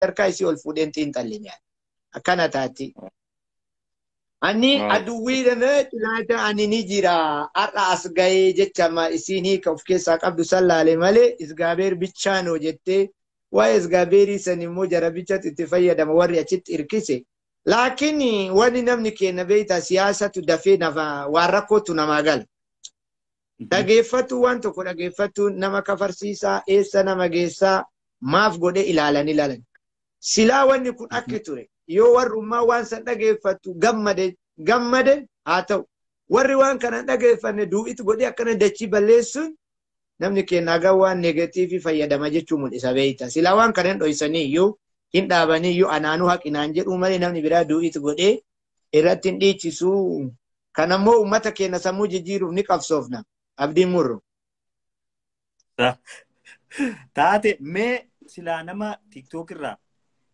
harkaa isii ol fuudheen xiinxalli nyaata. Akkana taati. Ani aduwwiidhaan ilaata ani ni jira. Har'a as gahee jecha ma isiin hiika of keessaa qabdu sallaale malee isgaabeer bichaanoo jettee waa'ee isgaabeerii san immoo jarabichatti itti fayyadama warri achitti hirkise. Laakiin wanni namni kenna beektaa siyaasatu dafee nafa waan rakkootu namaa gala. Dhageeffatu waan tokko dhageeffatu nama kafarsiisaa eessa nama geessaa maaf godhee ilaalan. Silaa wanni kun akka ture. Yoo warrummaa waan san dhageeffatu gammade haa ta'u warri waan kana dhageeffanne duu'itu godhee akkana dachii balleessuun namni kennaagaa waan negatiivii fayyadama jechuun mul'isa beeyta. Silaa waan kana hin dhoysanii iyyuu hin dhaabanii iyyuu anaanuu haqinaan jedhu malee namni biraa duu'itu godhee irratti hin dhiichisuu. Kanammoo uummata keenya sammuu jijjiiruuf ni qabsoofna. Abdiin murru. Taate mee silaa nama TikTok irraa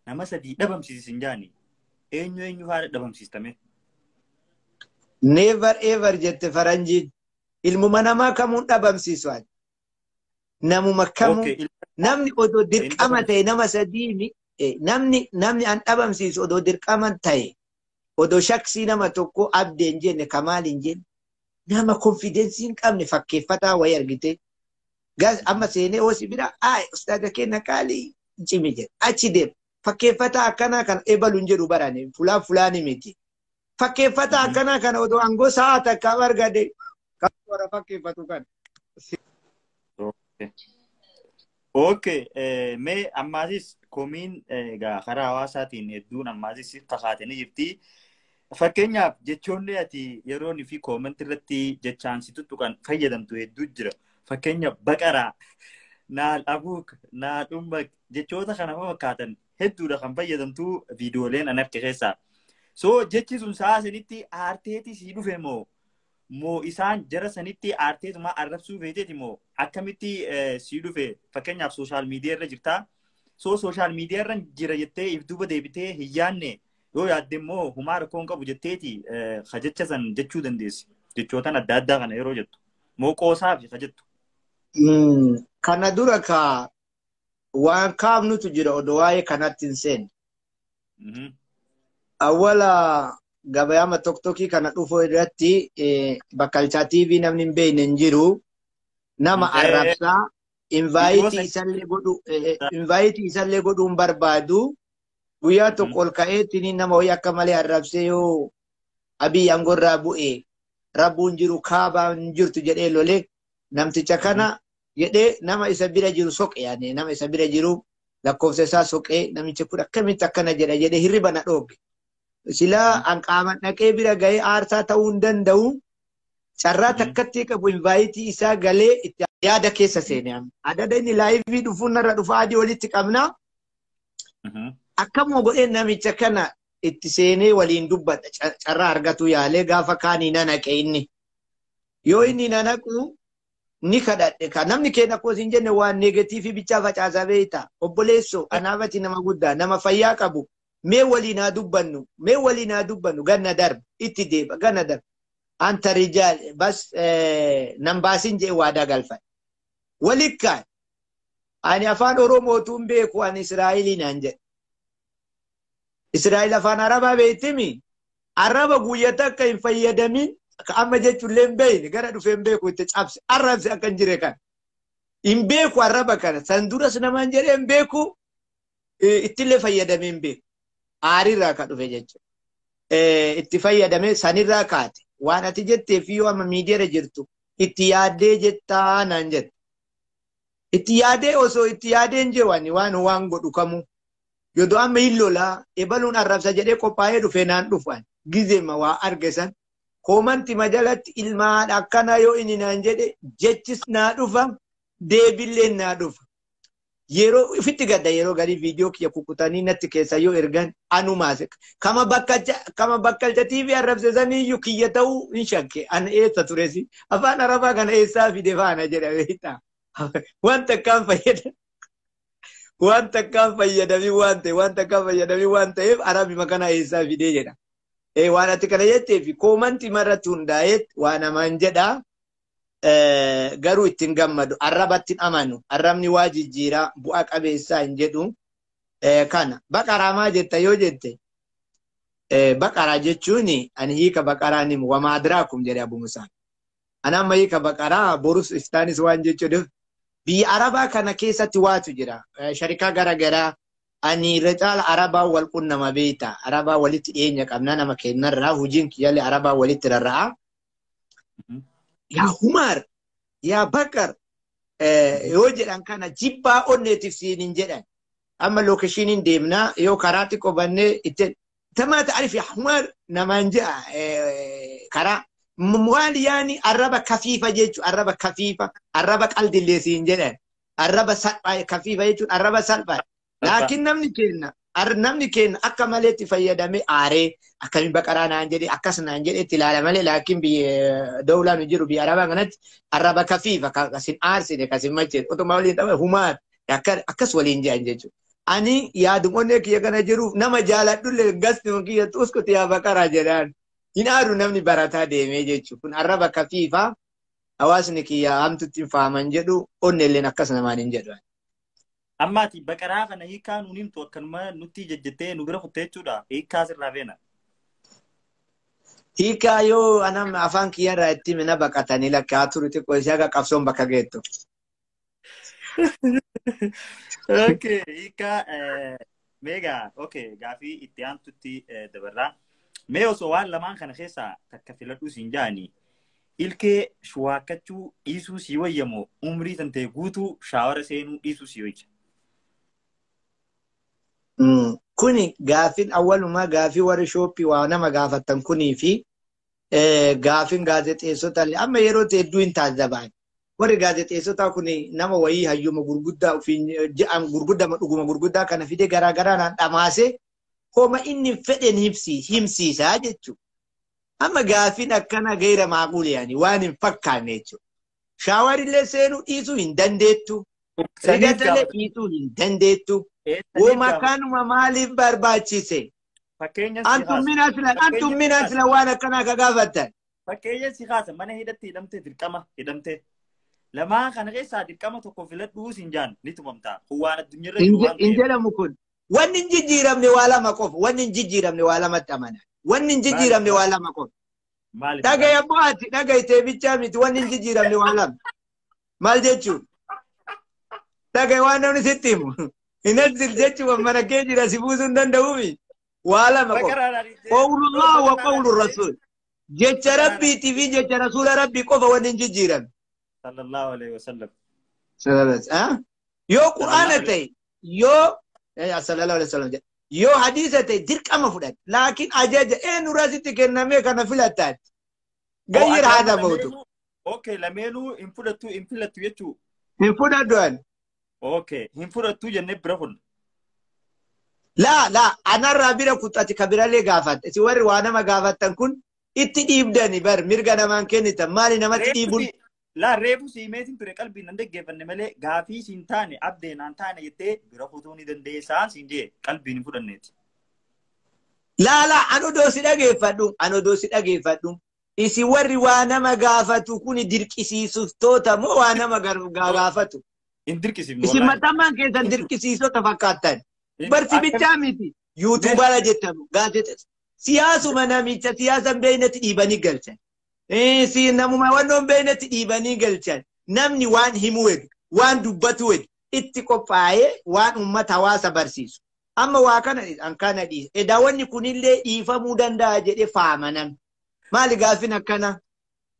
nama sadii dhabamsiisin jaani eenyu haala dhabamsiistame? Never ever jette faranjiin ilmuma namaa kamuun dhabamsiisu ati. Namuma kamuu namni odoo dirqama ta'e nama sadii namni an dhabamsiisu odoo dirqama ta'e odoo shaksii nama tokko abdeen jenne kamaal hin jenne nama konfidensii hin qabne fakkeeffataa wayii argite. Gas amma seenee hosi bira ustaada kenna qaalii cimi jedhe achi deema. Fakkeeffata akkanaa kan ebalu hin jedhu barane fulaani miti. Fakkeeffata akkanaa kana odoo aangoo sa'a takka argade kan warra fakkeeffatu kan. Mee ammaasis komiin karaa hawaasaatiin hedduun ammaasis kakaatanii jirti. Fakkeenyaaf jechoonni ati yeroo fi koomentii irratti jechaansitu kan fayyadamtu hedduu jira. Fakkeenyaaf baqaraa, naal abuuk, naa dhumma jechoota kana fakkaatan hedduudha kan fayyadamtu viidiyooleen an arge keessaa. So jechi sun sa'a sanitti aarteeti sii dhufe moo isaan jara sanitti aarteetuma arrabsuu feeteeti moo akkamitti sii dhufe? Fakkeenyaaf sooshaal miidiyaa irra jirtaa. So sooshaal miidiyaa irra jira jettee if duuba deebitee hin yaadne yoo yaadde immoo humaa rakkoon qabu jetteeti jecha san jechuu dandeessi. Jechootaan adda addaa kana yeroo jettu moo qoosaaf jettu? Kana dura waan kaafnutu jira odoo waa'ee kanatti hin seenne. Awwala gabayaama tokkokkii kana dhufuu irratti bakkalchaa TV namni hin beekne hin jiru. Nama arrabsaa invaayitii isallee godhuun barbaadu. Guyyaa tokko ol ka'eetiin nama wayii akka malee arrabsee yoo Abiy aangorraa bu'e rabbuun jiru kaabaan jirtu jedhee lolee namticha kana jedhee nama isa bira jiru soqe yaane nama isa bira jiru lakkoofsa isaa soqee namichi kun akkamitti akkana jedha jedhee hirriba na dhoobe. Silaa an qaaman dhaqee bira gahee aarsaa ta'uu hin danda'u. Carraa takkatti qabu invaayitii isaa galee itti yaada keessa seene. Adada inni laayivii dhufuun narra dhufa adii walitti qabna. Akkam godheen namicha kana itti seenee waliin dubbadha. Carraa argatu yaalee gaafa kaanii nanaqe inni. Yoo inni nanaqu ni kadhadhe ka namni keenya koos hin jenne waan negatiivii bichaa facaasaa beekta. Obboleessoo anaafati nama guddaa nama fayyaa qabu. Mee waliin haa dubbannu ganna darba itti deeba ganna darba. Anta rijaal bas nan baasin jee waadaa galfan. Walikkaan ani afaan Oromootuun beeku ani Israa'eliin aan jedhe. Israa'el afaan Arabaa beektimi? Araba guyyata akka hin fayyadamin amma jechuullee hin beekne gara dhufee hin beeku itti cabse arrabse akka hin jire kan. Hin beeku araba kana san duras namaan jedhee hin beeku ittillee fayyadamee hin beeku. Aarirraa ka dhufe jechuudha. Itti fayyadamee sanirraa kaate. Waan ati jetteef yoo amma miidiyaarra jirtu itti yaaddee jettaa naan jette. Itti yaadee osoo itti yaadeen jeewani waan godhu kamuu. Yoo amma hin lolaa ebaluun arrabsa jedhee qophaa'ee dhufe naan dhufan. Gizeema waa argesan. Koomanti majalatti ilmaadha akkana yoo inni naan jedhe jechis naa dhufa deebilleen naa dhufa. Yeroo ifitti gadda yeroo gadi viidiyoo kiyya kukutanii natti keessa yoo ergan anumaase kama bakkalcha TV arrabsisanii iyyuu kiyya ta'uu hin shakke an eessa turesi afaan Arabaa kana eessaa fide faana jedha beektaa waan takkaan fayyadamii waan ta'eef Arabima kana eessaa fidee jedha. Waan ati kana jetteef koomantii marratti hundaa'eet waan namaan jedhaa. Garuu ittiin gammadu arrabatti amanu arrabni waa jijjiiraa bu'aa qabeessaa hin jedhu kana baqaraa maa jetta yoo jette baqaraa jechuun ani hiika baqaraa ni wama adraakum jedhe Abu Musa. Ana amma hiika baqaraa borus istaanis waan jechuudha. Biyya Arabaa kana keessatti waatu jira. Sharikaa garaagaraa ani recaala Arabaa wal qunnama beeyta. Arabaa walitti dhiyeenya qabna nama kennarraa hojiin kiyyalee Arabaa walitti rarra'a. Yaa Umar, yaa Bakar, yoo jedhan kana jibbaa onneetiif siinin jedhan. Amma lookeshiniin deemnaa yoo karaa xiqqoo bannee itti تما تعرف يا حمار نمانجا كرا موال يعني الربا كفيفة جيتو الربا كفيفة الربا قلد اللي سينجنا الربا سلبا كفيفة جيتو الربا سلبا لكن نمني كينا أكملت في يدمي آري أكمل بكرانا أنجلي أكسنا أنجلي تلالة مالي لكن بدولة نجرو بأربا غنت الربا كفيفة كسين آرسي كسين مجد أتو تما همار أكس ولينجا أنجلي ani yaadumone kiya kana jiru nama jaaladhu le gasti kiya usko tiya bakara jedhan hinaaru namni barataa deemee jechuun kun arraba kafiifa hawaasni kiya hamtutti faaman jedhu onnelleen akkas namaan hin jedhu ammaati baqaraa kana hiikaa nuunimtu akkanuma nutti jejjettee nu bira kuttee jechuudha hiikaa sirraa feena hiikaa yoo anam afaan kiyyarraa itti mina baqatanii lakkaa turu xiqqoo ishee akka qabsoon bakka geettu Okay, Ika, mega, okay, Gafi, itian tutti dabarra. Meo so wan laman kana khesa takafilatu sinjani. Ilke shuakachu isu siwa yamo umri tante gutu shawara senu isu siwich. Kuni gafin awaluma gafi wari shopi wa nama gafatan kuni fi gafin gaazexeessota amma yeroo tedduu hin taazabaan. Warri gaazexeessota kuni nama wayii hayyuma gurguddaa ofiin jedhan gurguddaa dhuguma gurguddaa kana fide garaagaraa naan dhamaase homa inni fedhen himsiisaa jechuudha. Amma gaafin akkana geera maaquuli yaani waan hin fakkaanne jechuudha. Shaawarillee seenuu dhiisuu hin dandeettu. Rigatalee dhiisuu hin dandeettu. Woma kanuma maaliif barbaachise? Antumminaa sila waan akkanaa ka gaafattan. Fakkeenya si kaasa mana hidhatti hidhamte dirqama hidhamte. Lama kana keessa dirqama tokko filadhuu siin jaan ni tumamta. Waan addunyaarra jiru waan hin jedhamu kun. Wanni hin jijjiiramne waa lama qofa. Wanni hin jijjiiramne waa lamatti amana. Wanni hin jijjiiramne waa lama qofa. Dhagay abboo ati dhagaytee bichaa miti wanni hin jijjiiramne waa lama. Maal jechuun? Dhagay waan namni sitti himu. Inazil jechuun mana kee jira si buusuu hin danda'uumi. Waa lama qofa. Qawlullah wa qawlu rasul. Jecha rabbiitii fi jecha rasuula rabbii qofa wanni hin jijjiiramne. Sallallahu alaihi wasallam. Yo Qur'aana ta'e yo sallallahu alaihi wasallam yo hadiisa ta'e dirqama fudhate laakiin ajaja nurasitti kennamee kana filattaati. Gayyir haada mootu. Okay, lameenuu hin filattu jechuu. Hin fudhadhu. Okay, hin fudhattu jennee bira kun. La anarraa bira kuttati ka birallee gaafatte. Si warri waa nama gaafattan kun itti dhiibdani bar mirga namaan kennitan maali namatti dhiibuun. La reefu si meetiin ture qalbiin nan dhaggeeffanne malee gaafii siin taane abdeenaan taane jettee bira kutuu ni dandeessaa siin jee qalbiin hin fudhanneeti. La anodoo si dhageeffadhu. Isi warri waa nama gaafatu kuni dirqisiisuftoota moo waa nama gaafatu? In dirqisiifnu. Isi maxxanmaan keessan dirqisiisota fakkaattan. Barsi bichaa miti. Yuutuubara jettamu gaazexeessa. Siyaasuma namicha siyaasan beeynatti dhiibanii galchan. Si namuma wannoon beeynatti dhiibanii galchan. Namni waan himu wedhu, waan dubbatu wedhu itti qophaa'ee waan uummata hawaasa barsiisu. Amma waa kana dhiisa. Edaawwanni kunillee dhiifamuu danda'a jedhee faama namni. Maali gaafin akkana?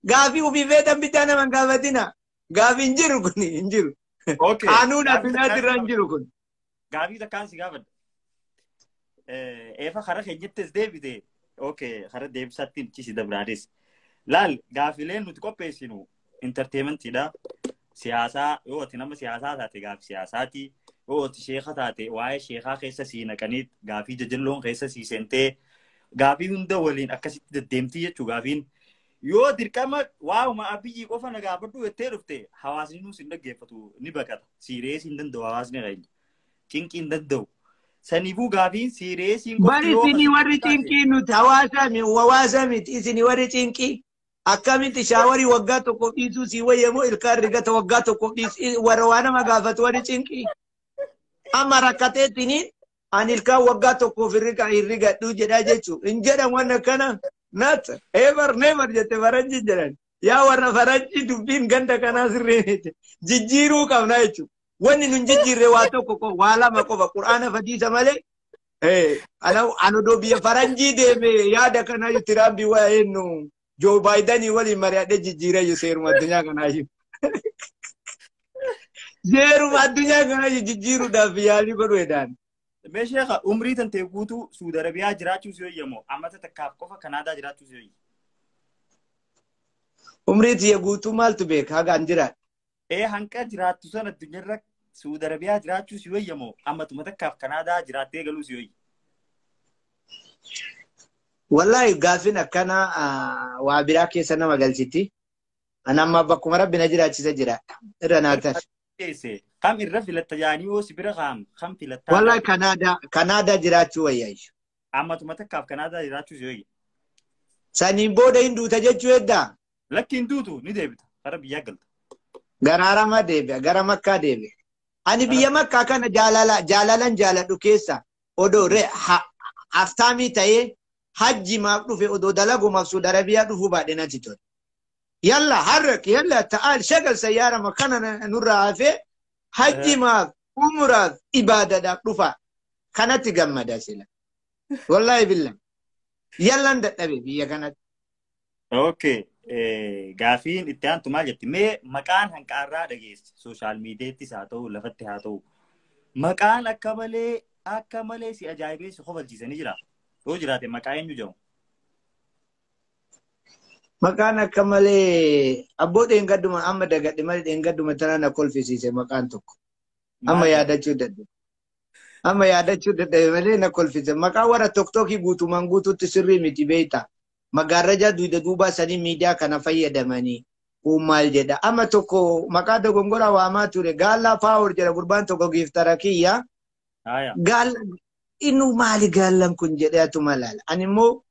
Gaafii ofii feetan bitaa nama gaafatina. Gaafii hin jiru kun hin jiru. Qaanuun addunyaatti irra hin jiru kun. Gaafii takkaan si gaafadha. Eefa kara keenyattis deebite. Okay, kara deebisatti cisi dabraadis. Laal gaafileen nuti qopheessinu entertainmentiidha. Siyaasaa yoo ati nama siyaasaa taate gaafii siyaasaati. Yoo ati sheeka taate waa'ee sheekaa keessa sii naqanii gaafii jajjalloon keessa sii seentee gaafii hunda waliin akkasitti deddeemtii jechuu gaafiin. Yoo dirqama waa'uma abiyyi qofa na gaafadhu jettee dhufte hawaasni nuus hin dhaggeeffatu ni baqata. Siireesii hin danda'u hawaasni keenya. Cinqii hin danda'u. Saniifuu gaafiin siireesiin qofti yoo isinii warri cinqii nuti hawaasa miti isinii warri cinqii akkamitti shaawarii waggaa tokko dhiisuu sii wayyamoo ilkaan rigata waggaa tokko dhiisuu warra waa nama gaafatu warri cinqii. Amma rakkateettiniin Ani ilkaan waggaa tokkoof hirrigadhuu jedhaa jechuun hin jedhan wanna kana not ever never jette faranjii jedhan. Yaa warra faranjii dubbiin ganda kanaa sirrii jijjiiruu qabna jechuudha. Wanni nun jijjiirre waa tokko waa lama qofa quraana fadiisa malee ana odoo biyya faranjii deeme yaada kanaa Tiraambii waa eenyu Joo Baayidanii waliin mari'adhee jijjiiree seeruma addunyaa kanaa jiru. Seeruma addunyaa kanaa jijjiiruudhaaf yaalii godhu edaan. Meeshaa umrii tantee guutuu Suudi Arabiyaa jiraachuus yoo yemmoo ammata takkaaf qofa Kanaadaa jiraachuus yoo umrii tiyya guutuu maaltu beeka hagaan jiraadha. Hanqa jiraattu sana addunyaarra Suudi Arabiyaa jiraachuus yoo yemmoo ammatuma takkaaf Kanaadaa jiraattee galuus yoo wallahi gaafin akkana waa biraa keessa nama galchiti. Anamma bakkuma rabbi na jiraachisa jiraadha. Irra naatar. Kam irra filatta yaanii yoo sibira kam filatta. Wallahi Kanaadaa jiraachuu wayyaayyu. Ammatuma takkaaf Kanaadaa jiraachuus yoo saniin booda hin duuta jechuu eddaa. Lakki hin duutu ni deebita. Gara biyyaa galta. Garaarama deebi'a. Gara Makkaa deebi'a. Ani biyya Makkaa kana jaalalan jaaladhu keessa odoo aftaamii ta'ee hajji maaf dhufe odoo dalagumaaf Suudi Arabiyaa dhufuu baadhee natti tole. Yalla harrak yalla ta'al shagal sayyaara makana nurraa hafee hajji maaf umraaf ibaadadhaaf dhufa kanatti gammada sila. Wallahi billah. Yallan dadhabe biyya kanatti. Okay. Gaafiin itti aantu maal jetti mee maqaan hanqaarraa dhageesse sooshaal miidiyaattis haa ta'u lafatti haa ta'u maqaan akka malee si ajaa'ibee si kofalchiisanii jira yoo jiraate maqaa eenyu jedhamu. Maqaan akka malee abboo dheengadduma amma dagadhe malee dheengadduma tanaa na kolfisiise maqaan tokko amma yaadachuu dadhabe malee na kolfise maqaa warra tokkokkii guutumaan guutuutti sirrii miti beeyta. Magaarraja duuba sanii miidiyaa kana fayyadamanii maal jedha amma tokko maqaa dogongora waamaa ture gaallaa paawur jedha gurbaan tokko giiftara kiyya gaalla innu maali gaallan kun jedhee atuma laala ani immoo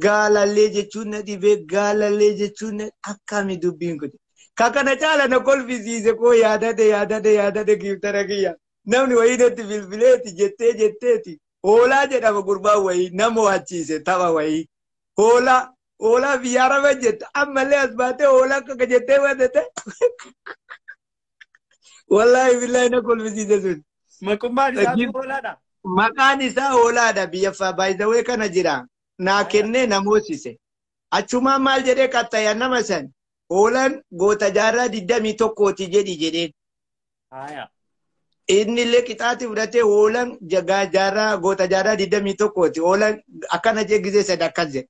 gaalallee jechuun na dhibee gaalallee jechuun akkami dubbiin kun kakana caala na kolfisiise koo yaadate giiftara kiyya namni wayiinetti bilbileeti jetteeti hoolaa jedhama gurbaan wayii nama wachiise tapha wayii. Hola biyyara bajjeta ammallee as baatee hola akka jettee wadate wallahi billahi na kolfisiise sun. Maqaan isaa hoolaadha. Maqaan isaa hoolaadha biyya baay'ee kana jira naa kennee na moosise achumaa maal jedhee qaxxayya nama san hoolaan goota jaarraa 21 jedhi jedheen. Inni illee qixaati fudhatee hoolaan jaarraa goota jaarraa 21 hoolaan akkana jeegisee sadakkas jedhe.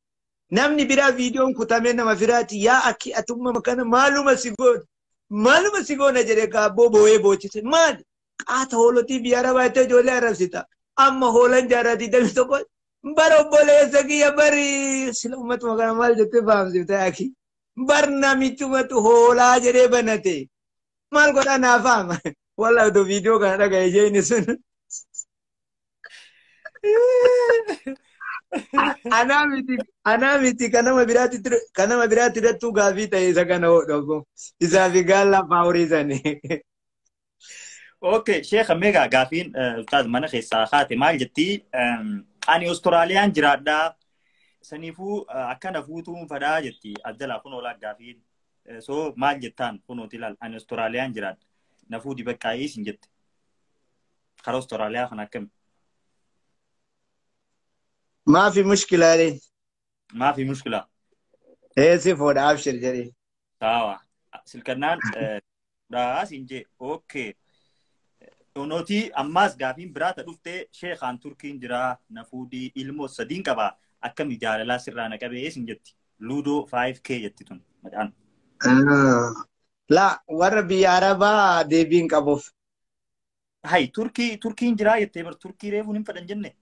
Namni biraa viidiyoon kutamee nama firaati yaa akki atumma kana maaluma si goona jedhee kaabboo boo'ee boochise maali qaata hoolotii biyyara baay'ee ijoollee arrabsita amma hoolaan jaarraa 21 bara obboleessa kiyya bari sila ummatuma kana maal jettee fahamsifte akki bar namichumatu hoolaa jedhee banate maal godhaa naa fahama walla odoo viidiyoo kana dhagaye isheen sun. Anamiti kanama biraatti irrattuu gaafii ta'e isa kana hodhamu isaa fi gaallaa faaworisanii. Okay, Sheekha Meegaa gaafiin ustaaz mana keessaa haate maal jettii ani Austraaliyaan jiraadhaa saniifuu akkana fuutuun fadhaa jetti adjalaa kun oolaa gaafiin so maal jettaan kunuuti ilaal ani Austraaliyaan jiraadha nafuu dibaqaayii sin jette karaa Austraaliyaa kan akkami. ما في مشكلة عليه ما في مشكلة سيفود أبشر جري تاوا سلكنان راس إنجي أوكي نوتي أماس قافين برات أدوفته شيخان تركين جرا نفودي إلمو سدين كبا أكم يجعل لا سرانا كبا إيش إنجتي لودو 5K يتتون مدان لا وربي عربا ديبين كبوف هاي تركين جرا يتبر تركي ريفو نمفدن جنة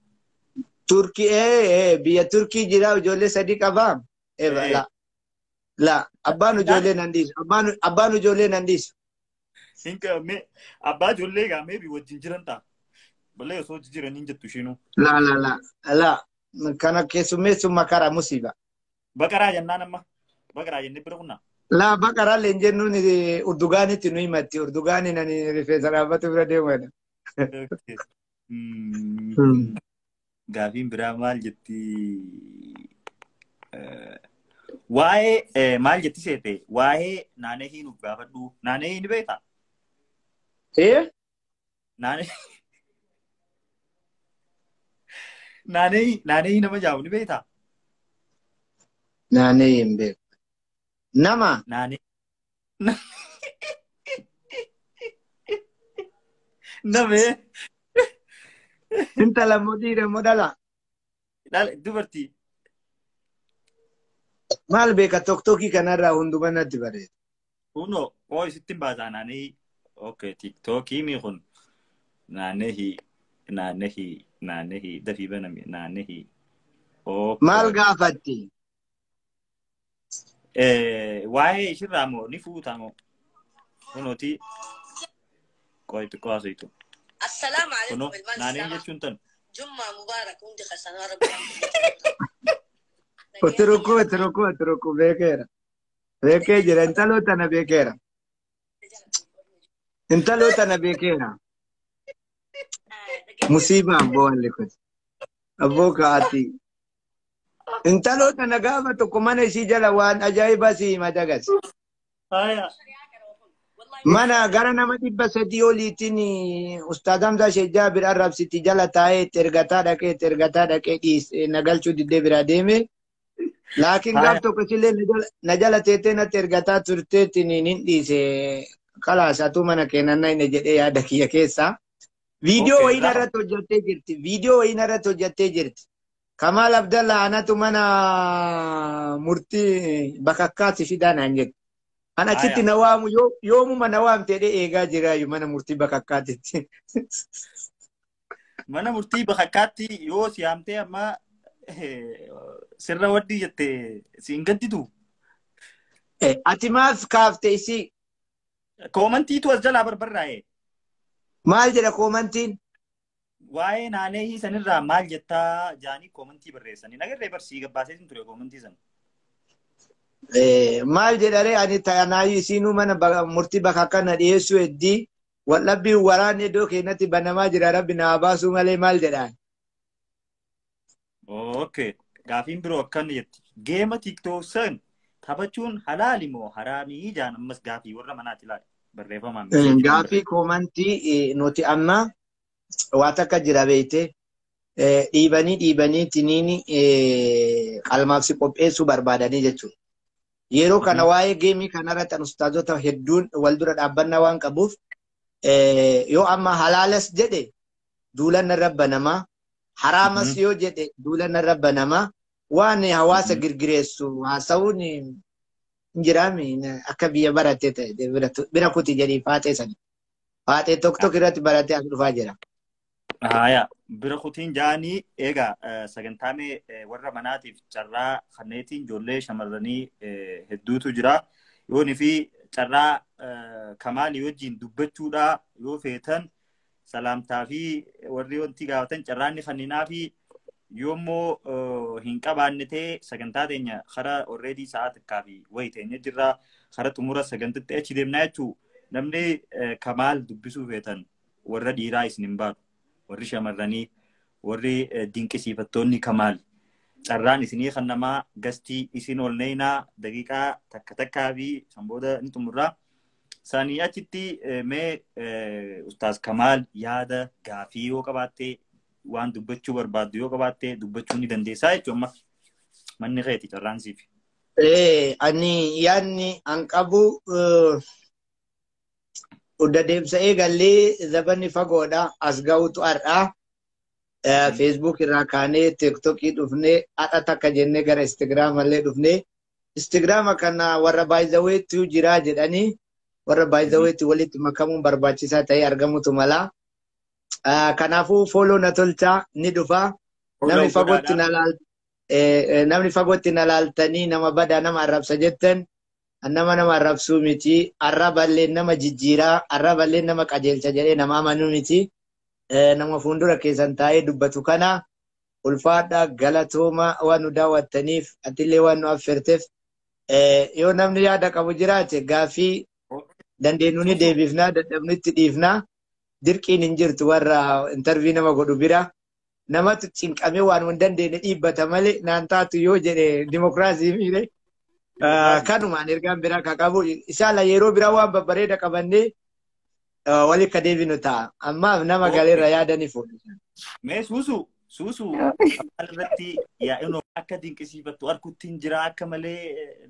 تركي بيا تركي جرا وجولة صديق أبام لا أبانو جولة ننديس أبانو جولة ننديس إنك مي أبا جولة كامي بيوجين جرانتا بله يسوع جيران نينجا تشينو لا كنا كيسومي سوما كارا مصيبة بكرة جنانا ما بكرة جنة برونا لا بكرة لينجنو ني أردوغاني تنوي ماتي أردوغاني ناني رفيق سرابة تبرده وانا Gaafiin biraa maal jetti? Waa'ee maal jetti seete? Waa'ee naanehii nuuf gaafadhu. Naanehii ni beektaa? Naanehii nama jaamu ni beektaa? Naanehii hin beeku. Nama? Namee? Intala dhiira moo dhala? Dubartii. Maal beeka TikTokii kanarraa hundumaa natti bareeda. Kunoo, isitti hin baasaa naanehii. Okay, TikTokii mi kun naanehii dafii baname naanehii. Maal gaafatti? Waa'ee ishirraa moo ni fuutaa moo? Kunooti qoytu qoositu. Assalamu alaikum. Naanehii jechuun tan. Jumma Mubarak hundi khasana rabbi. Oturuku beekeera. Beekee jira intaloo tana beekeera. Intaloo tana beekeera. Musiibaa abboo walli kun. Abboo kaa'ati. Intaloo tana gaafa tokko mana isii jala waan ajaa'ibaa si himata gas. Mana gara nama 300 oliitiin Ustaaz Hamzaa Sheekh Jaabir arrabsiti jala taa'ee ergataa dhaqee dhiise nagalchuu diddee biraa deeme. Laakiin gaaf tokko sillee na jala teettee natti ergataa turteetiin hin dhiise. Kalaasatuu mana keenannaa inni jedhee yaada kiyya keessaa. Viidiyoo wayina irratti hojjattee jirti. Kamaal Abdallaa anatu mana murtii bakakkaatti fidaan aan jedhu. Ana achitti na waamu yoomuma na waamtee eegaa jiraayu mana murtii bakakkaatitti. Mana murtii bakakkaatti yoo si yaamtee amma sirra waddii jettee si hin gadditu. Ati maaf kaaftee isii? Koomantiitu as jalaa barbarraa'e. Maal jedha koomantiin? Waa'ee naanehii sanirraa maal jettaa jaanii koomantii barreessanii. Nagarree barsii gabbaaseetiin ture koomantii sana. Maal jedhare ani taanaayi isiinuu mana murtii bakka na dhiyeessuu heddii wallabbii waraanni iddoo keenyatti banamaa jira rabbi naa baasuu malee maal jedhaan. Okay. Gaafiin biroo akkana jetti. Geema TikTok san taphachuun halaali moo haraamii jaan ammas gaafii warra manaati ilaali. Barreeffamaan. Gaafii koomantii nuti amma waa takka jira beeyte dhiibanii tiniini qalmaaf si qopheessuu barbaadanii jechuudha. Yeroo kana waa'ee geemii kanarratti ustaazota hedduun wal dura dhaabbannaa waan qabuuf yoo amma halaalas jedhe duulanna rabba namaa haraamas yoo jedhe duulanna rabba namaa waan hawaasa girgireessu haasa'uun hin jiraami akka biyya baratee ta'e bira kuti jedhii faatee sani. Faatee TikTok irratti baratee as dhufaa jira. Bira kutiin jaanii egaa sagantaamee warra manaatiif carraa kanneetiin ijoollee shamarranii hedduutu jira. Yoonii fi carraa Kamaalii wajjin dubbachuudha yoo feetan salaamtaa fi warri wanti gaafatan carraanni fanninaa fi yoommoo hin qabaanne ta'e sagantaa teenya kara already sa'aa xiqqaa fi wayi teenya jirra kara xumura sagantitti achi deemnaa jechuu namni Kamaal dubbisuu feetan warra dhiiraa isin hin baatu. Warri shamarranii warri dinqisiifattoonni Kamaal carraan isinii kan namaa gastii isin ol neenaa daqiiqaa takkaa fi sanbooda ni xumurraa. Saanii achitti mee Ustaaz Kamaal yaada gaafii yoo qabaattee waan dubbachuu barbaaddu yoo qabaattee dubbachuu ni dandeessaa jechuudha amma manni keeti carraan siif. Ani yaadni an qabu udda deemsa eegallee zabanni fagoodha as ga'utu har'aa. Facebook irraa kaanee TikTokii dhufnee haadha takka jennee gara Instagram illee dhufnee Instagram kana warra baay'zaweetu jira jedhanii warra baay'zaweetti walitti makamuun barbaachisaa ta'ee argamutu mala. Kanaafuu follow na tolchaa ni dhufa. Namni fagootti na laaltanii nama badaa nama arrabsa jettan nama arrabsuu miti. Arraballee nama jijjiiraa arraballee nama qajeelcha jedhee nama amanuu miti. Nama fuuldura keessan taa'ee dubbatu kana ulfaadha galatooma waan nu daawwattaniif atillee waan nu affeerteef yoo namni yaada qabu jiraate gaafii dandeenyu ni deebifnaa dadhabnu itti dhiifnaa dirqiin hin jirtu warra intervii nama godhu bira namatu cinqamee waan hin dandeenye dhiibbata malee naan taatu yoo jedhe dimokiraasii miidhe kanumaan ergaan biraa ka qabu isaala yeroo biraa waan babbareeda qabannee wali ka deebinu ta'a ammaaf nama galeerra yaadanii fuudhu. Mee suusu irratti yaa'inoo akka dinqisiifattu arguttiin jira akka malee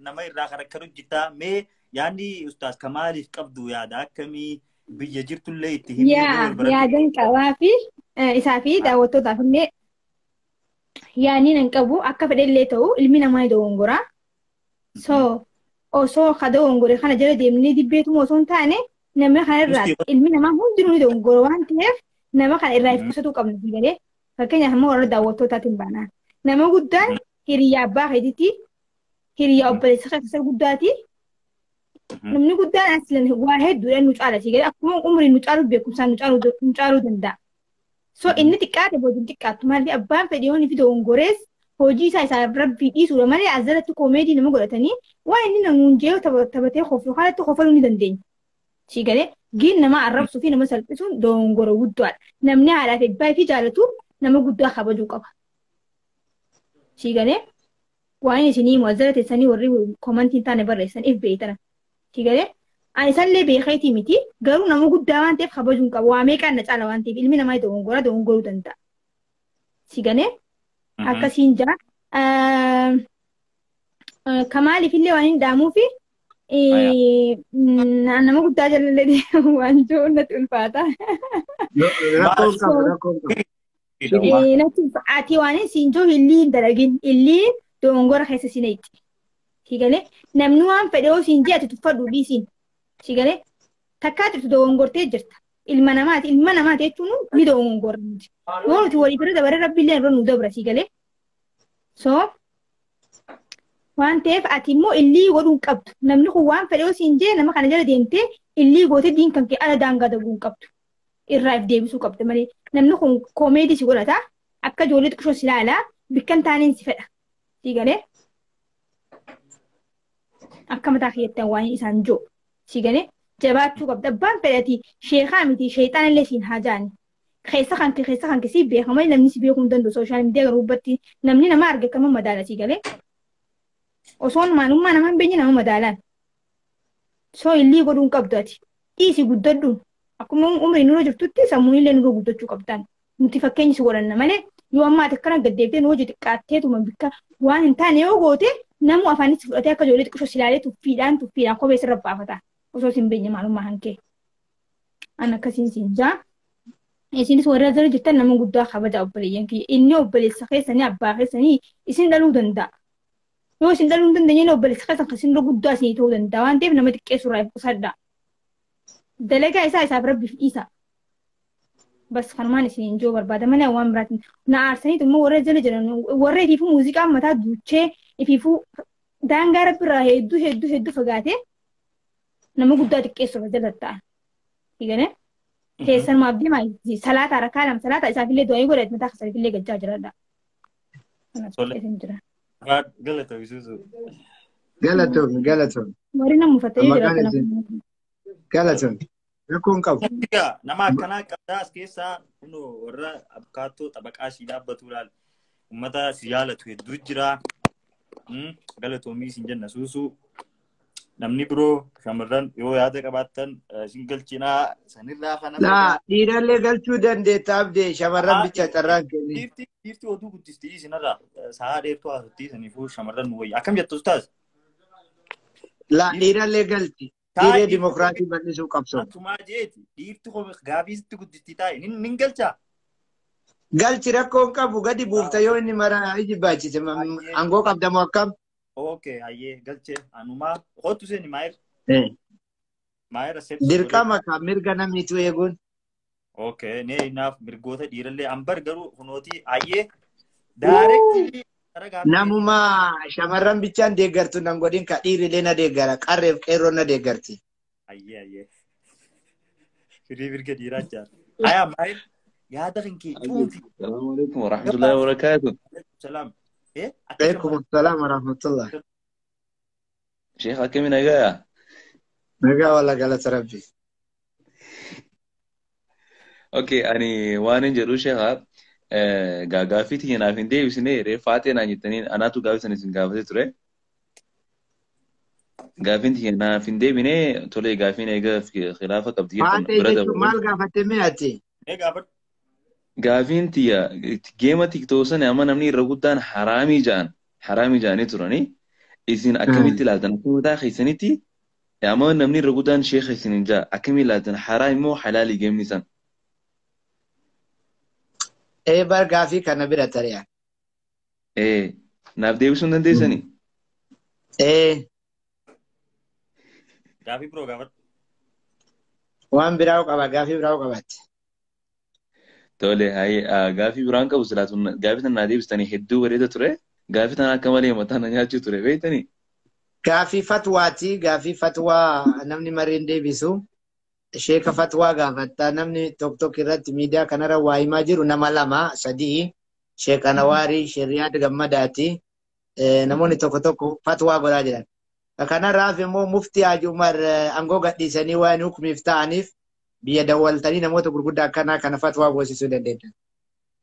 nama irraa karakkaru hojjetaa mee yaadni ustaas Kamaaliif qabdu yaada akkamii biyya jirtullee itti himuu yaadan qabaa fi isaa fi daawwattootaaf illee yaadni nan qabu akka fedhellee ta'u ilmi namaa ni dogongora. So osoo ka dogongore kana jala deemnee dibbeetuma osoo hin taane nama kana irraa ilmi namaa hundinuu ni dogongora waan ta'eef nama kana irraa ifusatu qabna galee fakkeenyaaf immoo warra daawwattootaatiin baanaan nama guddaan hiriyaa abbaa keetiiti hiriyaa obboleessa keessa guddaati. Namni guddaan aslan waa hedduudhaan nu caala si galee akkuma umriin nu caalu beekumsaan nu caaluu danda'a. So inni xiqqaate boodin xiqqaattu maaliif abbaan fedhiyoon fi dogongorees hojii isaa rabbii dhiisuudha malee asirratti koomeedii nama godhatanii waan inni namuun jee taphatee koflu kanatti kofaluu ni dandeenya. Si galee giin nama arrabsuu fi nama salphisuun dogongora guddaadha. Namni haadhaa fi abbaa fi jaalatu nama guddaa kabajuu qaba. Si galee waan isinii mu'azzara teessanii warri koomantiin taane barreessaniif beeytana. Sigale ani sallee beekeetii miti garuu nama guddaa waan ta'eef kabajuun qaba waa meeqaan na caala waan ta'eef ilmi namaa dogongoruu danda'a. Sigale akkasiin jira Kamaaliif illee waan hin dhaamuu fi nama guddaa jalallee waan jiruun natti ulfaata. Ati waan siin jiru illiin dalagin illiin dogongora keessa si neetti. Sigale namni waan fedhe yoo siin jeetu tuffadhu dhiisiin. Sigale takkaa jirtu dogongortee jirta. Ilma namaati jechuun ni dogongorra nuti. Yoo nuti walii bira dabaree rabbiillee irra nu dabra sigale. So waan ta'eef ati immoo illii godhuun qabdu. Namni kun waan fedhe yoo siin jee nama kana jala deemtee illii gootee diin kan kee ala daangaa dabuun qabdu. Irraa if deebisuu qabda malee namni kun koomeedii si godhata akka ijoollee xiqqoo si ilaalaa bikkan taaneen si fedha. Sigale. Akka mataa keeyyattan waan isaan jiru si galee jabaachuu qabda abbaan fedhati sheekaa miti sheexaan illee siin haajaani keessa kan si beekama namni si beekuu hin danda'u sooshaal miidiyaa garuu hubbatti namni nama arge kama madaala si galee osoon maalummaa nama hin beenye nama madaalaan soo illii godhuun qabdu ati dhiisi guddadhu akkuma umrii nurra jirtutti sammuun illee nurra guddachuu qabdaan nuti fakkeenyi si godhanna malee yoo ammaati akkana gaddeebitee nu hojii xiqqaatteetuma bikka waan hin taane yoo goote namu afaanitti fudhatee akka ijoollee xiqqoo silaalee tuffiidhaan kophee sirra baafata osoo siin beenye maalummaa hankee an akkasiin siin jaa isinis warra jala jirtan nama guddaa kabaja obboleeyyan kiyya inni obboleessa keessanii abbaa keessanii isin dhaluu danda'a yoo isin dhaluu hin dandeenye obboleessa keessan isin irra guddaa isinii ta'uu danda'a waan ta'eef nama xiqqeessu irraa qusadha dalagaa isaaf rabbiif dhiisa bas kanumaan isin joo barbaada malee waan biraatiin na aarsaniitu immoo warra jala jiran warra ifiifuu muuziqaa mataa duuchee ifiifuu daangaa rabbiirraa hedduu fagaatee nama guddaa xiqqeessu irra jala ta'an. Igane keessan maabdii maayi salaata rakaa lama salaata isaafillee du'aa godhate mataa isaafillee gajjaa jiradha. Galatoom. Warri nama uffatee jira kana. Galatoom. Rakkoon qabu. Nama akkanaa qabdaa as keessaa warra abukaattoo xabaqaa si dhaabbatu laal uummata si jaalatu hedduu jira. Galatoomii siin jenna suusuu. Namni biroo shamarran yoo yaada qabaattan isin galchinaa sanirraa kana. Dhiirallee galchuu dandeetta abdee shamarran bicha carraan kenni. Dhiirti oduu guddistii isinirraa sa'a dheertuu haasattii saniifuu shamarran nu wayya. Akkam jettu ustaas? Dhiirallee galchi. Dhiiree dimokiraatii bal'isuu qabsoo. Akkuma jeeti dhiirti gaafiisitti guddistii taa'e nin galchaa? Galchi rakkoon qabu gadi buufta yoo inni mara iji baachise angoo qabdamu akkam? Okay, aye, galche anuma hotu seni maer. Maer accept. Dirqama ka mirga namni tu eegun. Okay, ne enough mirgoota dhiiralle ambar garuu hunoti aye directly namuma shamarran bichaan deeggartu nan godin ka dhiirillee na deeggara qarreef qeerroo na deeggarti. Aye. Firii mirga dhiiraa jaar. Aya maer yaada kinki tuuti. Assalamu alaikum wa rahmatullahi wa barakatuh. Salam. عليكم السلام ورحمة الله. شيخ كم نجايا؟ نجا ولا قالت ربي. اوكي اني وانا جرو شيخا غافيتي هنا في دي وسني رفاتي انا نيتني انا تو غافتني سن غافتي تري غافيتي هنا في دي بني تولي غافين ايغا في خلافه قبضيه فاتي برادر جيتو مال غافته مياتي غافين تيا جيما تيك توسن اما نمني رغودان حرامي جاني تراني إذن أكملت لاتن أكمل دا خيسنتي اما نمني رغودان شيخ خيسنجا أكمل لاتن حرام مو حلالي جيم نسان اي بار غافي كان بيرا تريا ايه ناف ديبسون دن ديساني ايه غافي برو غافت وان براو قبا غافي براو قبات تولي هاي غافي برانكا وسلاتون غافي تن نادي بستاني هدو وريدا تري غافي تن كمالي متى نياچو تري بيتني غافي غافي فتوى نمني مرين ديبسو شيخ فتوى غافتا نمني توك توك رات ميديا كنرا واي ماجر نما لما سدي شيخ انواري شريعه غمداتي نموني توك توك فتوى غراجل كان رافي مو مفتي عمر انغو غديسني وان حكم يفتانيف بيا دولتني نموت غرغدا كان فتوى بوسيسو دندن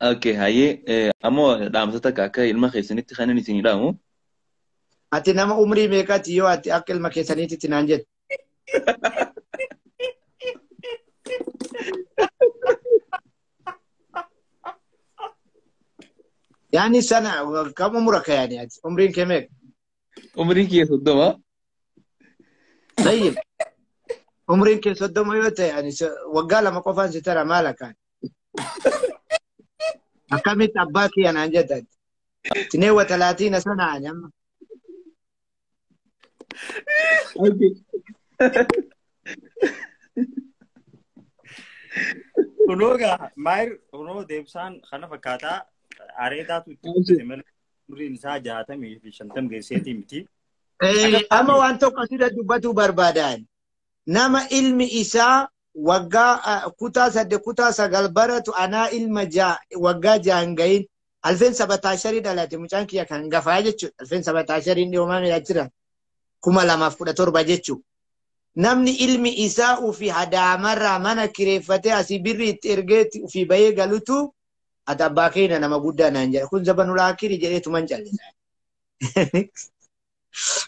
اوكي هاي امو دامستا كاكا ilma خيسنتي خانني سيني دامو ati nama umri mekati yo ati akil makesaniti tinanjet يعني سنة كم عمرك يعني عمرين كم عمري كيف صدما طيب عمرين كيف صدما يوتا يعني وقال ما قفان سترى مالك كان أكمل تباكي أنا جدد 32 سنة يعني Kunuga mair kuno debsan khana fakata areda tu temel murin sa jahata mi fi shantam geseti miti ama wanto kasida dubatu barbadan nama ilmi isa wagga kuta sadde kuta sagal baratu ana ilma ja wagga jangain 2017 dalati mucanki ya kan gafa jechu 2017 ndi umami yachira kuma lama fuda torba jechu namni ilmi isa ufi hada marra mana kirefate asibirri ergeti ufi baye galutu atabakina nama gudda nanja kun zabanul akhiri jeretu manjalisa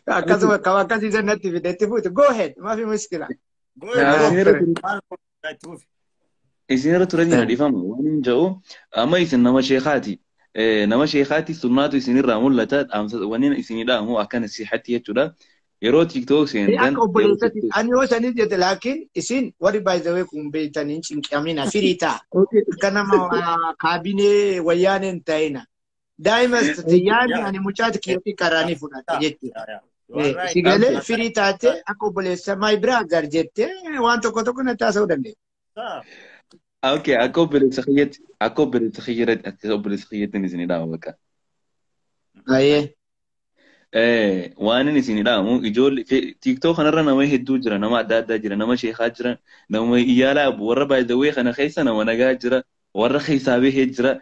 akazo kawakazi zanati videti futu go ahead mafi mushkila إسنيرة ترني هديفهم وانين جاو أما إسن نما شيخاتي سناتو إسنير رامون لتات وانين إسنير هو أكان سيحتي يجودا يرو تيك توك سين أنا وسني جد لكن إسن وري باي ذا ويكم بيتانين كامينا فريتا كنا ما كابينة ويانين تاينا دائما استيان يعني مشاهد كيرتي كراني فونا تجتي سيجالي فريتا تي أكو بوليسا ماي براذر جتي وانتو كتو كنا تاسو دني اوكي اكبر تخيرت نسيني دام بكا ايه وانا نسيني دام يجول في تيك توك انا نما هدو جرا نما دادا جرا نما شيخات جرا نما يالا ورا باي دوي خنا خيسنا وانا جرا ورا خيسابي هجرا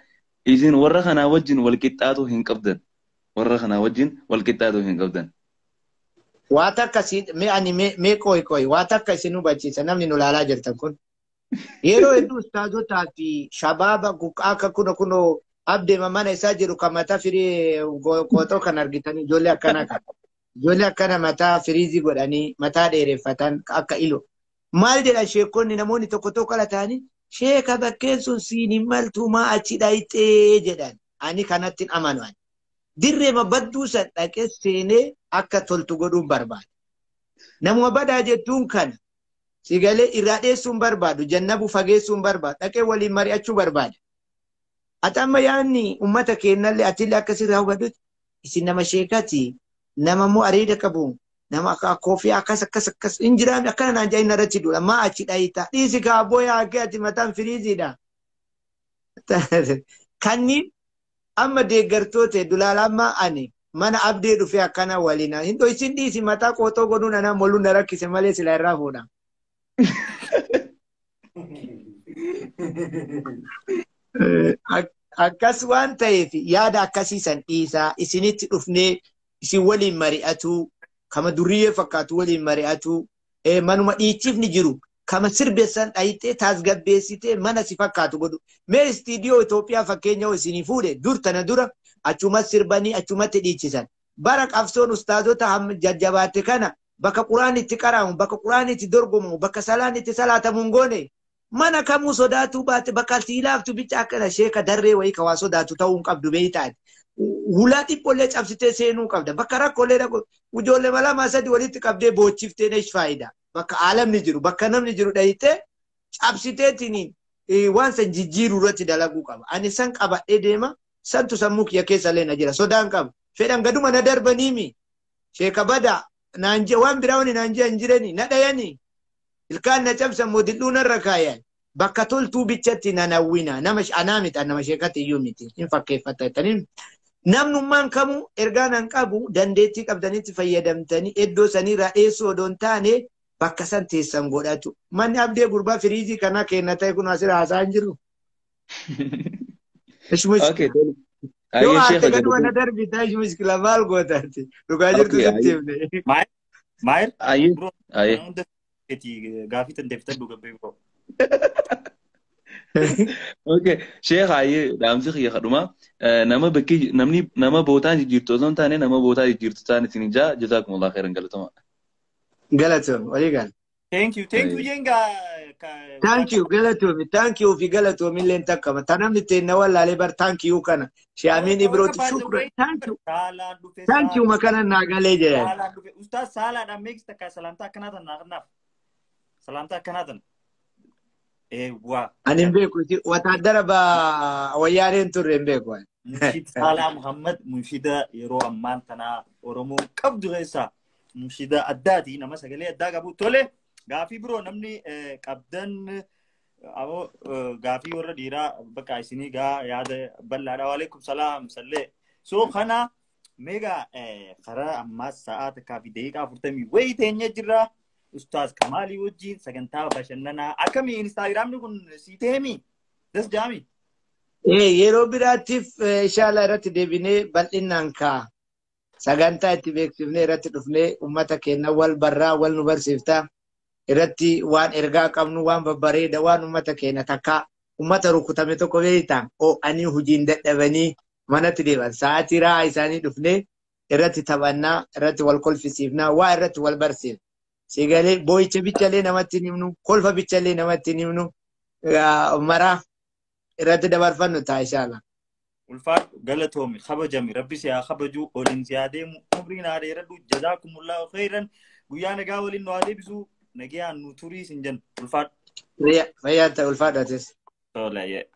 اذن ورا خنا وجن والقطاتو هنقبدن ورا خنا وجن والقطاتو هنقبدن واتا كسيد مي اني مي كوي واتا كسينو بچي سنم نولالا جرتن كون Yero edu ustazo tati shababa kukaka kuno abde mamana isajiru kamata firi koto kanargitani jole akana mata firizi godani mata derefatan akka ilo mal de la shekoni namoni toko kalatani sheka bakkensun sini maltuma achi daite jedan ani kanatin amanwan dirre mabaddu sadake sene akka toltu godum barbad namu bada jetun kana sigale irade sun barbadu jannabu fage sun barbadu dake wali mari'achu barbadu atama yani ummata kennalle atilla akasir hawgadut isin nama shekati nama mu arida kabu nama ka kofi akas injiran akana nanja inarati dula ma achi daita disi ka boya akati matan firizi da kanni amma de gartote dulalama ani mana abde dufi akana walina hindo isin disi mata koto goduna na molunda rakise male sila rafuda akkas waan ta'eef yaada akkasiisan dhiisaa isinitti dhufnee isin waliin mari'atu kama durriyyee fakkaatu waliin mari'atu manuma dhiichifni jiru kama sirbeessan dhayitee tasgabbeessitee mana si fakkaatu godhu. Mee istiidiyoo Itoophiyaa fakkeenya isinii fuudhe dur tana dura achumatti sirbanii achumatti dhiichisan. Bara qabsoon ustaazota jajjabaatte kana bakka quraan itti qaraamu, bakka quraan itti dorgomu, bakka salaan itti salaatamu hin goone. Mana kamuu sodaatu baate bakka tiilaaftu bicha akkana sheeka darree wayii ka waa sodaatu ta'uu hin qabdu beeytaati. Hulaa dhiphollee cabsitee seenuu qabda. Bakka rakkoolee ijoollee lama sadi walitti qabdee boochiftee neesh faayida. Bakka aalamni jiru, bakka namni jiru dhayitee cabsiteetiin waan san jijjiiruu irratti dalaguu qaba. Ani san qabadhee deema. Santu sammuu kiyya keessa illee na jira. Sodaan qaba. Fedhan gaduma na darbaniimi. Sheeka bada waan biraa wani naan jiran jirani na dhayani. Ilkaan na cabsan modilluu narra kaayan. Bakka toltuu bichatti na nawwina. Nama anaa miti nama sheekatti iyyuu miti. Hin fakkeeffatanii. Namnummaan kamuu ergaa nan qabu dandeettii qabdanitti fayyadamtanii iddoo sanirraa dheessuu odoon taane bakka san teessan godhatu. Manni abdee gurbaa firiizii kana kenna ta'e kun asirra haasaa hin jiru. Okay. Yoo aatte gaduma na darbitaa ishi miskila maal gootaati. Dhugaa jirtu sitti himne. Maayir? Ayyee. Gaafii tanteeffitan dhuga beeku. Okay. Sheekh ayyee dhaamsi kiyya kadhuma. Nama bootaan jijjiirtu osoo hin taane nama bootaa jijjiirtu taane isin ijaa jazaakumullah khairan galatama. Galatoom walii gal. Thank you jenga. Thank you fi galatoom illee takkama. Tanamni teenna wallaalee bar thank you kana. Shaamin ibrooti shukran. Thank you makana naagalee jedhan. Ustaz saalaadhaan meeqis takka salaamtaa akkanaatan naaf. Salaamtaa akkanaatan. Waa. Ani hin beeku. Wataadara wayyaaneen turre hin beeku. Munshid Saalaa Muhammad munshida yeroo ammaan tanaa Oromoo qabdu keessaa munshida addaati nama sagalee addaa qabu. Tole gaafii biroo namni qabdan gaafii warra dhiiraa bakka isinii yaada bal'aadha. Waalaikum salaam sallee. So kana meegaa karaa ammaas sa'aa takkaa fi daqiiqaa 40 wayii teenyee jirra. Ustaaz Kamaalii wajjin sagantaa bashannanaa akkamii Instaagiraamni kun sii teemi? Das jaami? Yeroo biraatiif inshallah irratti deebinee bal'inaan kaa sagantaa itti beeksifnee irratti dhufnee uummata keenya wal barraa wal nu barsiiftaa irratti waan ergaa qabnu waan babbareeda waan uummata keenya takka uummata rukutame tokko beektan ani hojiin dadhabanii manatti deeman sa'aatii raa isaanii dhufnee irratti taphannaa irratti wal kolfisiifnaa waa irratti wal barsiifna. Sigalee boo'icha bichallee namatti himnu kolfa bichallee namatti himnu maraa irratti dabarfannu ta'a inshallah. Ulfaat galatoomi kabajami rabbi siyaa kabaju olin siyaa deemu umriin haa dheeradhu jazaakumullahu khairan guyyaa nagaa waliin nu haa deebisu nagayaan nu turii sin jennu ulfaat. Fayyaa ta'e ulfaadhaatis. Tole.